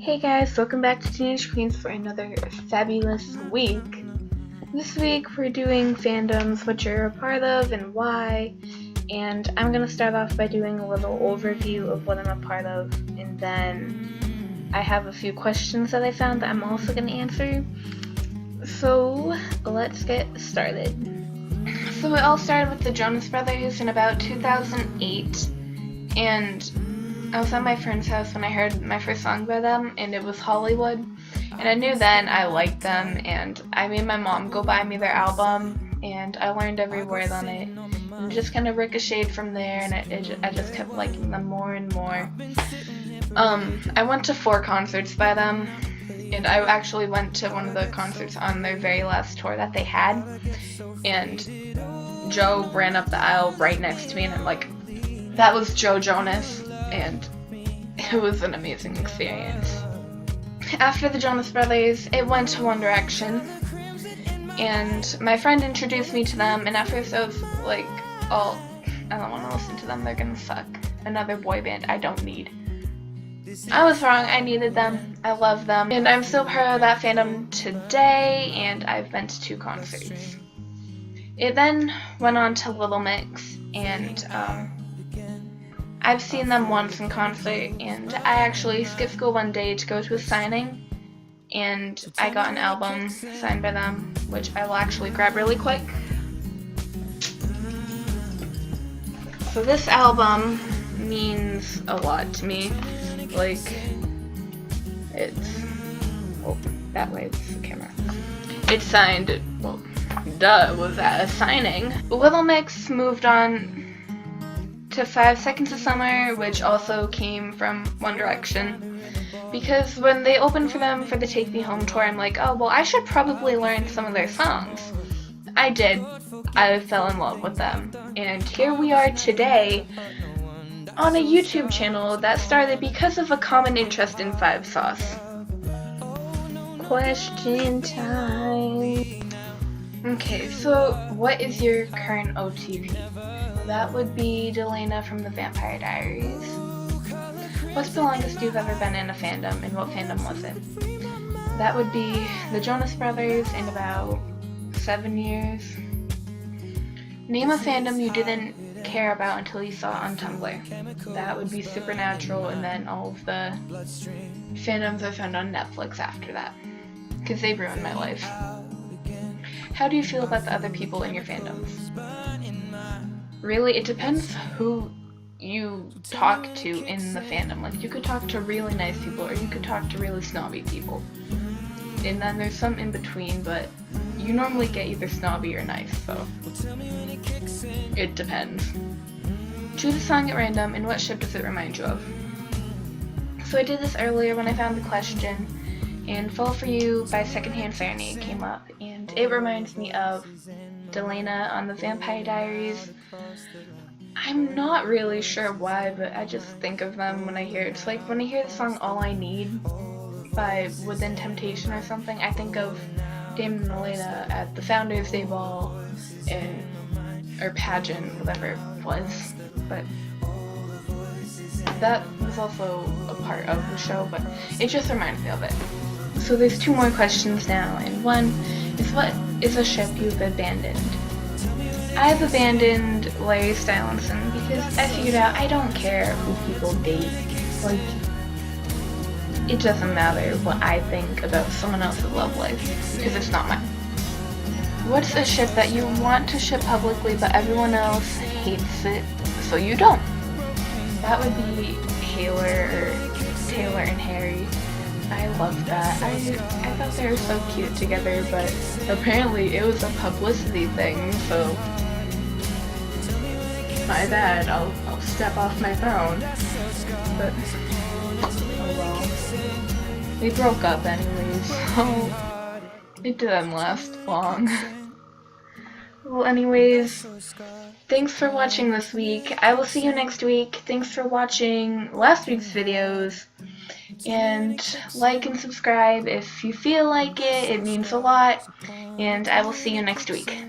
Hey guys, welcome back to Teenage Queens for another fabulous week. This week we're doing fandoms, what you're a part of and why, and I'm going to start off by doing a little overview of what I'm a part of, and then I have a few questions that I found that I'm also going to answer. So let's get started. So it all started with the Jonas Brothers in about 2008, and I was at my friend's house when I heard my first song by them, and it was Hollywood, and I knew then I liked them, and I made my mom go buy me their album, and I learned every word on it, and just kind of ricocheted from there, and I just kept liking them more and more. I went to 4 concerts by them, and I actually went to one of the concerts on their very last tour that they had, and Joe ran up the aisle right next to me, and I'm like, that was Joe Jonas. And it was an amazing experience. After the Jonas Brothers, it went to One Direction, and my friend introduced me to them, and at first I was like, oh, I don't want to listen to them, they're gonna suck. Another boy band I don't need. I was wrong, I needed them, I love them, and I'm still part of that fandom today, and I've been to 2 concerts. It then went on to Little Mix, and I've seen them once in concert, and I actually skipped school one day to go to a signing, and I got an album signed by them, which I will actually grab really quick. So this album means a lot to me. Like, it's, oh, that way it's the camera. It's signed, well, duh, it was at a signing. Little Mix moved on to 5 Seconds of Summer, which also came from One Direction, because when they opened for them for the Take Me Home tour, I'm like, oh, well, I should probably learn some of their songs. I did. I fell in love with them, and here we are today on a YouTube channel that started because of a common interest in 5 Sauce. Question time. Okay, so what is your current OTP? That would be Delana from the Vampire Diaries. What's the longest you've ever been in a fandom, and what fandom was it? That would be the Jonas Brothers in about 7 years. Name a fandom you didn't care about until you saw it on Tumblr. That would be Supernatural, and then all of the fandoms I found on Netflix after that, because they ruined my life. How do you feel about the other people in your fandoms? Really, it depends who you talk to in the fandom. Like, you could talk to really nice people, or you could talk to really snobby people. And then there's some in between, but you normally get either snobby or nice, so it depends. Choose a song at random, and what ship does it remind you of? So I did this earlier when I found the question, and Fall For You by Secondhand Serenade came up, and it reminds me of Delana on the Vampire Diaries. I'm not really sure why, but I just think of them when I hear it. It's like when I hear the song All I Need by Within Temptation or something, I think of Damon and Elena at the Founders Day Ball, or pageant, whatever it was. But that was also a part of the show, but it just reminds me of it. So there's 2 more questions now, and one is, what is a ship you've abandoned? I've abandoned Larry Stylinson because I figured out I don't care who people date. Like, it doesn't matter what I think about someone else's love life, because it's not mine. What's a ship that you want to ship publicly but everyone else hates it, so you don't? That would be Taylor and Harry. I loved that. I thought they were so cute together, but apparently it was a publicity thing, so my bad, I'll step off my throne. But oh well. They broke up anyways, so it didn't last long. Well, anyways, thanks for watching this week. I will see you next week. Thanks for watching last week's videos. And like and subscribe if you feel like it. It means a lot. And I will see you next week.